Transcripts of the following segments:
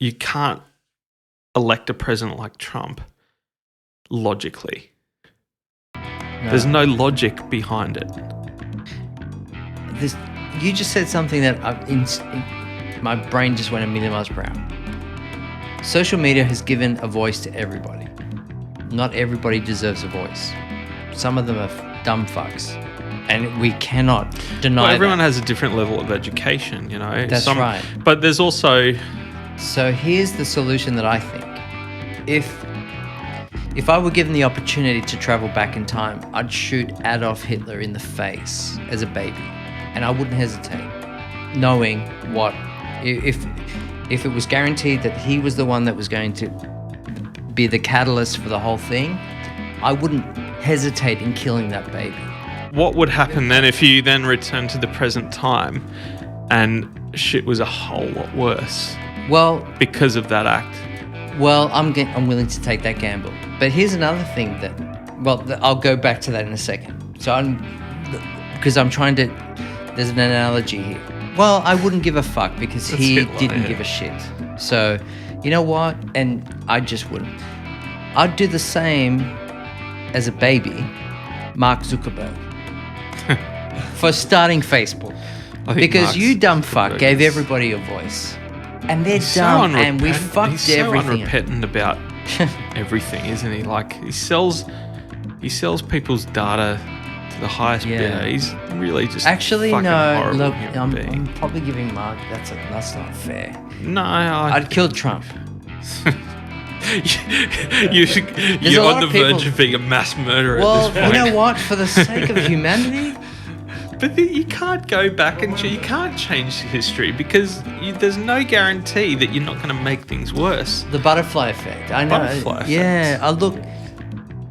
you can't elect a president like Trump logically. No. There's no logic behind it. You just said something that my brain just went a million miles per hour. Social media has given a voice to everybody. Not everybody deserves a voice. Some of them are dumb fucks. And we cannot deny Well, everyone that. has a different level of education, you know. That's right. But there's also... So here's the solution that I think. If I were given the opportunity to travel back in time, I'd shoot Adolf Hitler in the face as a baby. And I wouldn't hesitate, knowing what... If it was guaranteed that he was the one that was going to be the catalyst for the whole thing, I wouldn't hesitate in killing that baby. What would happen then if you then return to the present time and shit was a whole lot worse? Well, because of that act. Well, I'm willing to take that gamble. But here's another thing that, I'll go back to that in a second. So because I'm trying to, there's an analogy here. Well, I wouldn't give a fuck because he didn't give a shit. So, you know what? And I just wouldn't. I'd do the same as a baby, Mark Zuckerberg, for starting Facebook. Because you dumb fuck gave everybody a voice. And they're dumb and we fucked he's so everything. He's so unrepentant about everything, isn't he? Like, he sells people's data to the highest bidder. He's really just actually fucking no. horrible Look, human being. I'm probably giving Mark. That's not fair. No, I'd kill Trump. You're on the verge of being a mass murderer. Well, at this point. you know what? For the sake of humanity. But you can't go back and you can't change history because there's no guarantee that you're not going to make things worse. The butterfly effect. I know. Butterfly effect. Yeah.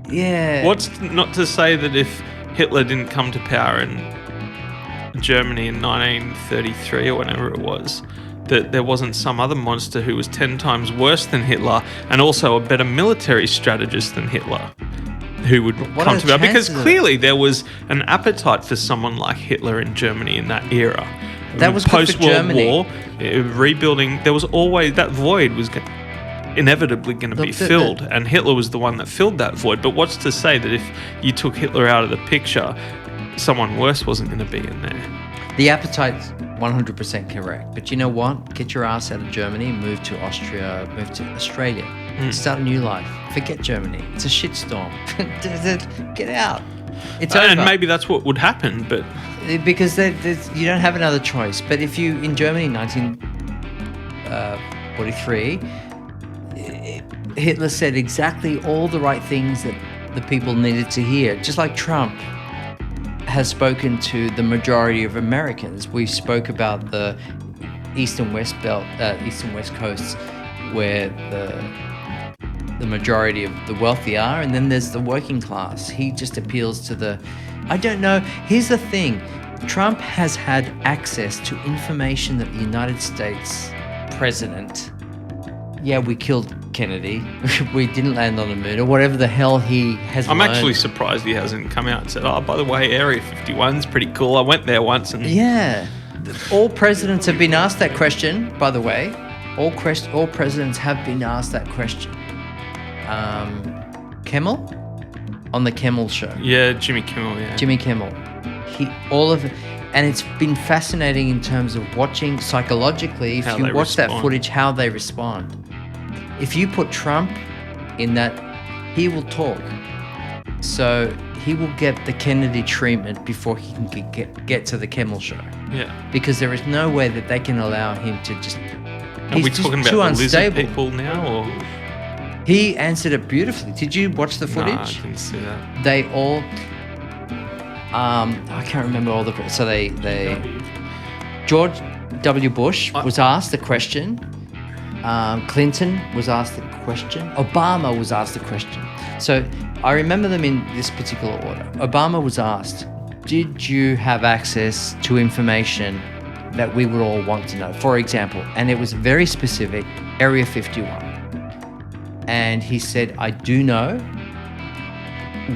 Yeah. What's not to say that if Hitler didn't come to power in Germany in 1933 or whenever it was, that there wasn't some other monster who was 10 times worse than Hitler and also a better military strategist than Hitler who would come to power. Because clearly there was an appetite for someone like Hitler in Germany in that era. That was post-World War, rebuilding, there was always, that void was inevitably going to be filled, and Hitler was the one that filled that void. But what's to say that if you took Hitler out of the picture, someone worse wasn't going to be in there? The appetite's 100% correct. But you know what? Get your ass out of Germany, move to Austria, move to Australia. Start a new life. Forget Germany. It's a shitstorm. Get out. It's over. And maybe that's what would happen, but... Because you don't have another choice. But if you, in Germany in 1943, Hitler said exactly all the right things that the people needed to hear. Just like Trump has spoken to the majority of Americans. We spoke about the East and West coasts where the majority of the wealthy are, and then there's the working class. He just appeals to I don't know. Here's the thing. Trump has had access to information that the United States president, we killed Kennedy, we didn't land on the moon, or whatever the hell he has I'm learned. actually surprised he hasn't come out and said, oh, by the way, Area 51's pretty cool. I went there once. And Yeah. All presidents have been asked that question, by the way. All presidents have been asked that question. Kimmel? On the Kimmel show. Yeah, Jimmy Kimmel, yeah. Jimmy Kimmel. And it's been fascinating in terms of watching psychologically, if you watch that footage, how they respond. If you put Trump in that, he will talk. So he will get the Kennedy treatment before he can get to the Kimmel show. Yeah. Because there is no way that they can allow him to just... Are we talking about the lizard people now, or...? He answered it beautifully. Did you watch the footage? No, I didn't see that. They all... I can't remember all the... So they George W. Bush was asked the question. Clinton was asked the question. Obama was asked the question. So I remember them in this particular order. Obama was asked, did you have access to information that we would all want to know? For example, and it was very specific, Area 51. And he said, I do know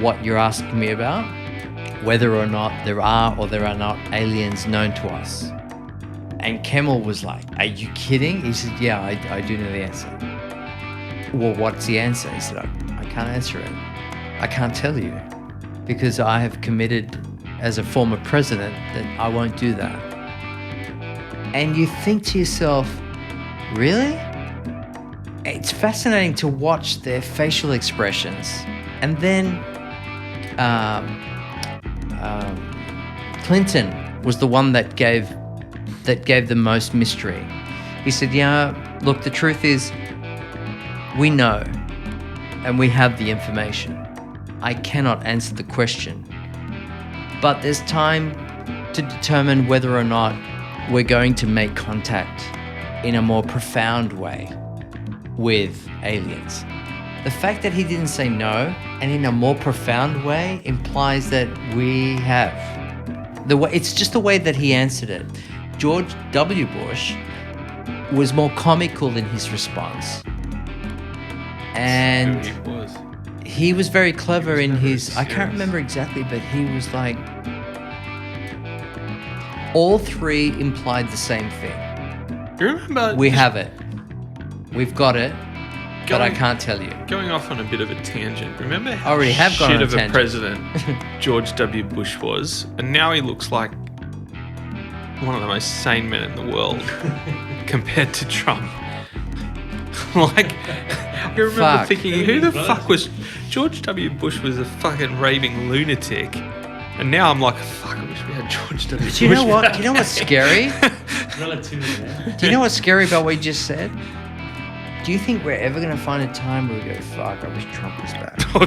what you're asking me about, whether or not there are or there are not aliens known to us. And Kimmel was like, "Are you kidding?" He said, "Yeah, I do know the answer." "Well, what's the answer?" He said, I can't answer it. I can't tell you because I have committed as a former president that I won't do that." And you think to yourself, really? It's fascinating to watch their facial expressions. And then Clinton was the one that gave the most mystery. He said, "Yeah, look, the truth is we know and we have the information. I cannot answer the question. But there's time to determine whether or not we're going to make contact in a more profound way with aliens." The fact that he didn't say no and in a more profound way implies that we have. It's just the way that he answered it. George W. Bush was more comical in his response. And he was very clever in his, I can't remember exactly, but he was like, all three implied the same thing. You remember? We have it. We've got it. But I can't tell you. Going off on a bit of a tangent. Remember how already have gone shit on a of a tangent. president George W. Bush was, and now he looks like one of the most sane men in the world compared to Trump. Like, I remember thinking, who the fuck was George W. Bush? Was a fucking raving lunatic, and now I'm like, fuck, I wish we had George W. Bush. Do you know what? Do you know what's scary? Relativity, man. Do you know what's scary about what you just said? Do you think we're ever going to find a time where we go, fuck, I wish Trump was back? I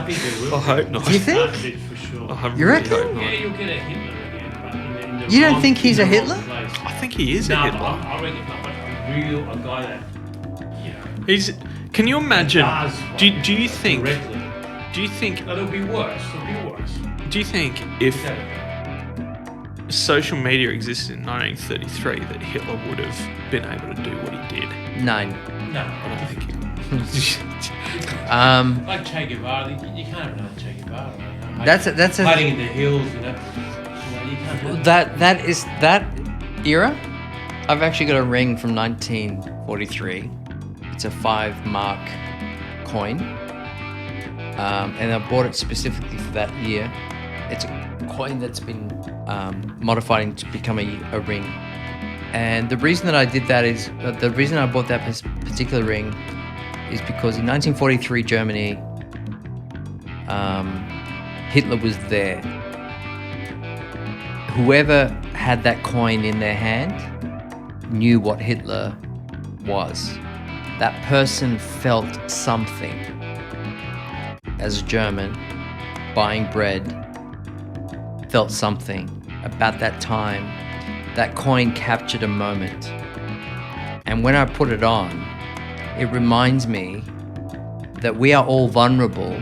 think they will. I hope not. Do you think? For sure. I You really reckon? hope not. Yeah, you'll get a Hitler again, but in the You don't wrong- think he's in a the wrong Hitler? place. I think he is a No, Hitler. but I reckon not. But a guy that, you know, He's. Can you imagine? does Do you think? correctly. Do you think? That'll be worse. It'll be worse. Do you think if Exactly. social media existed in 1933 that Hitler would have been able to do what he did? Nine. No, I don't think he would. like Che Guevara, you can't have another Che Guevara. You know, That's a hiding in the hills, you know. You can't have that is that era. I've actually got a ring from 1943. It's a 5-mark coin, and I bought it specifically for that year. It's a coin that's been modified to become a ring. And the reason that I did that is the reason I bought that particular ring is because in 1943 Germany, Hitler was there. Whoever had that coin in their hand knew what Hitler was. That person felt something as a German buying bread, felt something about that time. That coin captured a moment. And when I put it on, it reminds me that we are all vulnerable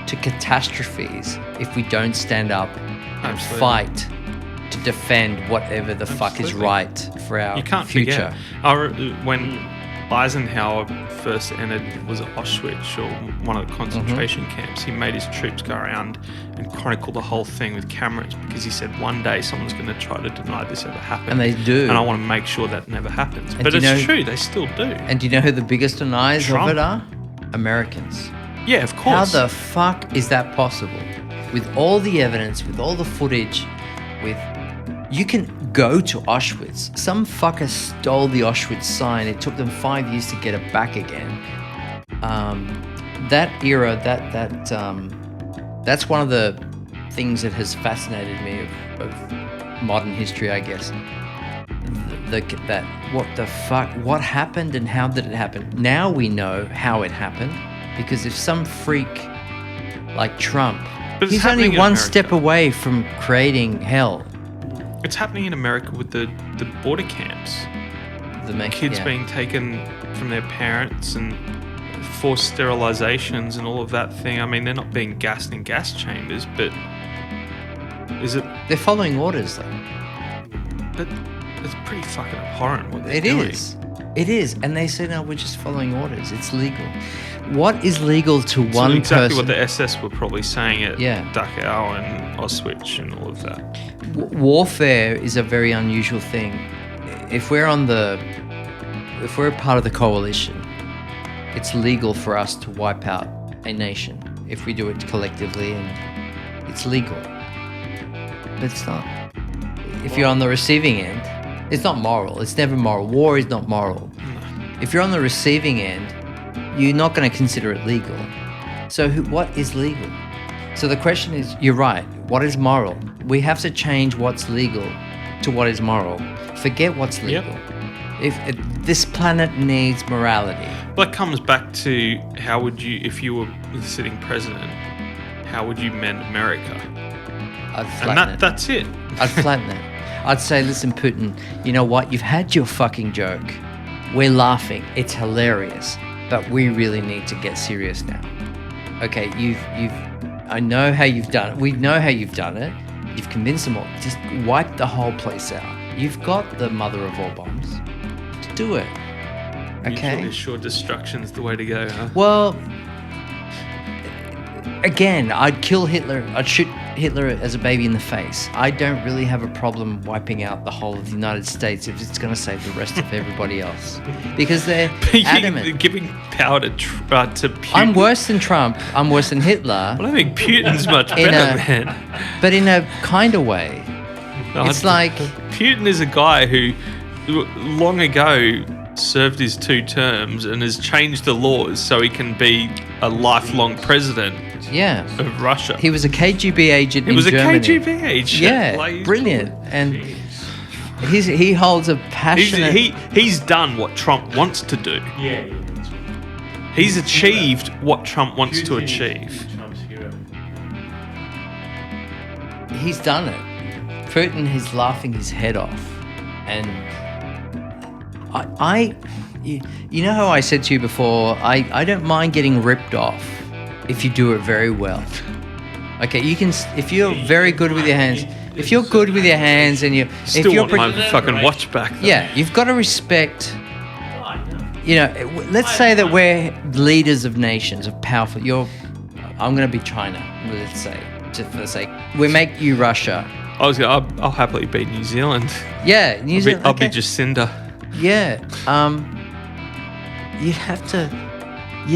to catastrophes if we don't stand up and Absolutely. fight to defend whatever the fuck is Absolutely. right for our You can't future. forget. When Eisenhower first entered, was it Auschwitz or one of the concentration camps, he made his troops go around and chronicle the whole thing with cameras because he said one day someone's going to try to deny this ever happened. And they do. And I want to make sure that never happens. And But do you it's know- true, they still do. And do you know who the biggest deniers Trump. of it are? Americans. Yeah, of How course. the fuck is that possible? With all the evidence, with all the footage, you can go to Auschwitz. Some fucker stole the Auschwitz sign. It took them 5 years to get it back again. That era, that's one of the things that has fascinated me of modern history, I guess. What the fuck? What happened and how did it happen? Now we know how it happened because if some freak like Trump, But it's he's only happening in one America. step away from creating hell. It's happening in America with the border camps. Kids Yeah. being taken from their parents and forced sterilizations and all of that thing. I mean, they're not being gassed in gas chambers, but is it? They're following orders though. But it's pretty fucking abhorrent what they're It doing. is. It is. And they say, no, we're just following orders. It's legal. What is legal to one exactly person? what the SS were probably saying at Yeah. Dachau and Auschwitz and all of that. Warfare is a very unusual thing. If we're a part of the coalition, it's legal for us to wipe out a nation if we do it collectively, and it's legal. But it's not. If you're on the receiving end, it's not moral. It's never moral. War is not moral. If you're on the receiving end, you're not going to consider it legal. So what is legal? So the question is, you're right, what is moral? We have to change what's legal to what is moral. Forget what's legal. If this planet needs morality. That comes back to how would you, if you were the sitting president, how would you mend America? I'd flatten it. That's it. I'd flatten it. I'd say, listen, Putin, you know what? You've had your fucking joke. We're laughing. It's hilarious. But we really need to get serious now. Okay, I know how you've done it. We know how you've done it. You've convinced them all. Just wipe the whole place out. You've got the mother of all bombs. Just do it. Okay? Mutually assured destruction's the way to go, huh? Well, again, I'd kill Hitler. I'd shoot Hitler as a baby in the face. I don't really have a problem wiping out the whole of the United States if it's going to save the rest of everybody else. Because they're adamant. Giving power to Putin. I'm worse than Trump. I'm worse than Hitler. Well, I think Putin's much better, man. But in a kind of way. It's like... Putin is a guy who long ago served his 2 terms and has changed the laws so he can be a lifelong president of Russia. He was a KGB agent in Germany. He was a KGB agent. Yeah, brilliant. And he holds a passionate... He's done what Trump wants to do. Yeah. He's achieved what Trump wants to achieve. Trump's hero. He's done it. Putin is laughing his head off. And you know how I said to you before, I don't mind getting ripped off if you do it very well. Okay, you can, if you're very good with your hands, if you're good with your hands and you... Still want my fucking watch back, though. Yeah, you've got to respect... You know, let's say that we're leaders of nations, of powerful... I'm going to be China, let's say, just for the sake. We make you Russia. I'll happily be New Zealand. Yeah, New Zealand. I'll be Jacinda. Yeah, you'd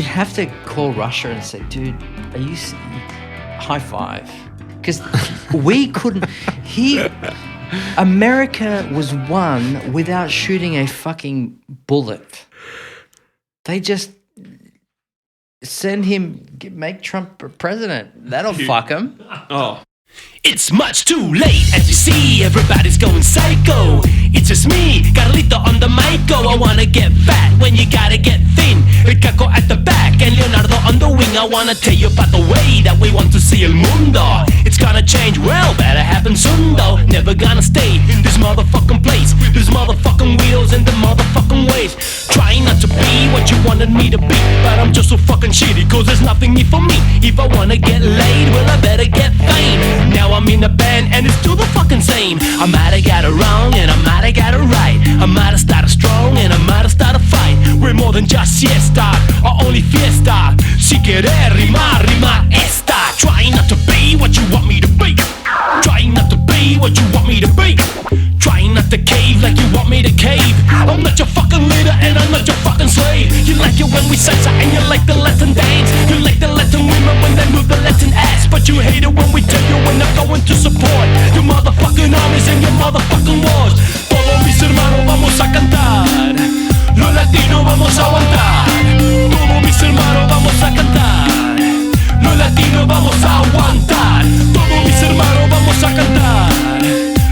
have to call Russia and say, dude, are you high five? Because we couldn't. America was won without shooting a fucking bullet. They just send him, make Trump president. That'll fuck him. Oh. It's much too late, as you see, everybody's going psycho. It's just me, Carlito on the mic, go. I wanna get fat when you gotta get thin. KuKO at the back and Leonardo on the wing. I wanna tell you about the way that we want to see el mundo. It's gonna change, well, better happen soon though. Never gonna stay in this motherfucking place. There's motherfucking wheels and the motherfucking ways. Trying not to be what you wanted me to be, but I'm just so fucking shitty, cause there's nothing in for me. If I wanna get laid, well, I better get fame. Now I'm in a band and it's still the fucking same. I might have got it wrong and I might have got it right. I might have started strong and I might have started a fight. We're more than just siesta or only fiesta. Si querer rimar, rima esta. Trying not to be what you want me to be. Trying not to be what you want me to be. Trying not to cave like you want me to cave. I'm not your fucking leader and I'm not your fucking slave. You like it when we salsa and you like the Latin dance. You like the Latin women when they move the Latin ass. But you hate it when we tell you when they're going to support your motherfucking armies and your motherfucking wars. Todos mis hermanos vamos a cantar. Los latinos vamos a aguantar. Todos mis hermanos vamos a cantar. Los latinos vamos a aguantar. Todos mis hermanos vamos a cantar.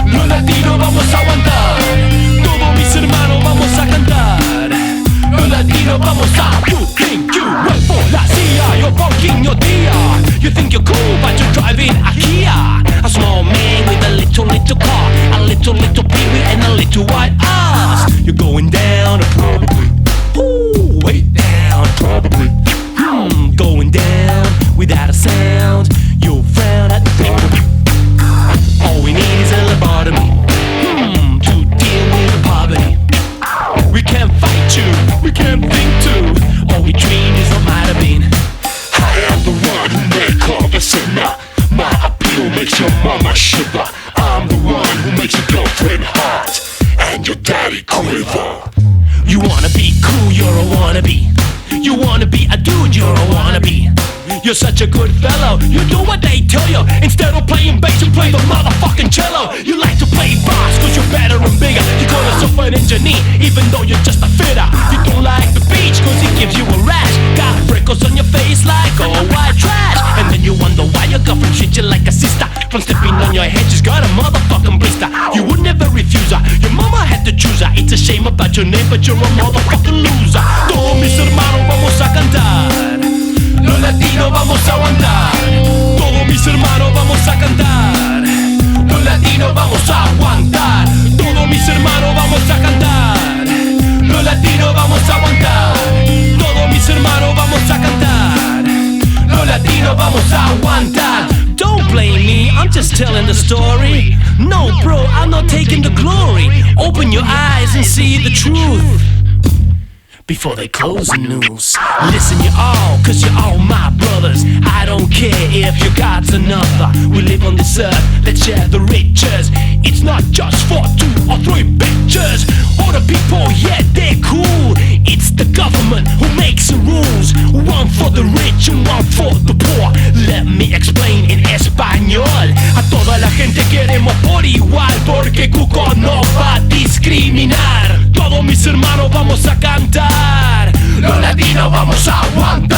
Los latinos vamos a aguantar. Todos mis hermanos vamos a cantar. Los latinos vamos a. You think you work for la CIA? You're bunking your dia. You think you're cool, but you're driving a Kia. A small man with a little car, a little peewee and a little white ass. You're going down, probably. Ooh, way down, probably. Going down without a sound. You'll frown at the probably. All we need is a lobotomy to deal with poverty. We can't fight you're a wannabe. You wanna be a dude, you're a wannabe. You're such a good fellow, you do what they tell you. Instead of playing bass, you play the motherfucking cello. You like to play bass cause you're better and bigger. You call yourself an engineer, even though you're just a fitter. You don't like the beach cause it gives you a rash. Got freckles on your face like all white trash. And then you wonder why your girlfriend treats you like a sister. From stepping on your head, she's got a motherfucking blister. You would never refuse her, your mama had to choose her. It's a shame about your name, but you're a motherfucking loser. Todos mis hermanos vamos a cantar, los latinos vamos a aguantar. Todos mis hermanos vamos a cantar, los latinos vamos a aguantar. Todos mis hermanos vamos a cantar, los latinos vamos a aguantar. Todos mis hermanos vamos a cantar, los latinos vamos a aguantar. Don't blame me, I'm just telling the story. No bro, I'm not taking the glory. Open your eyes and see the truth before they close the news. Listen you all, cause you're all my brothers. I don't care if your God's another. We live on this earth, let's share the riches. It's not just for 2 or 3 pictures. All the people, yeah, they're cool. It's the government who makes the rules. One for the rich and one for the poor. Let me explain in español. A toda la gente queremos por igual, porque KuKO no va a discriminar. Todos mis hermanos vamos a cantar, los latinos vamos a aguantar.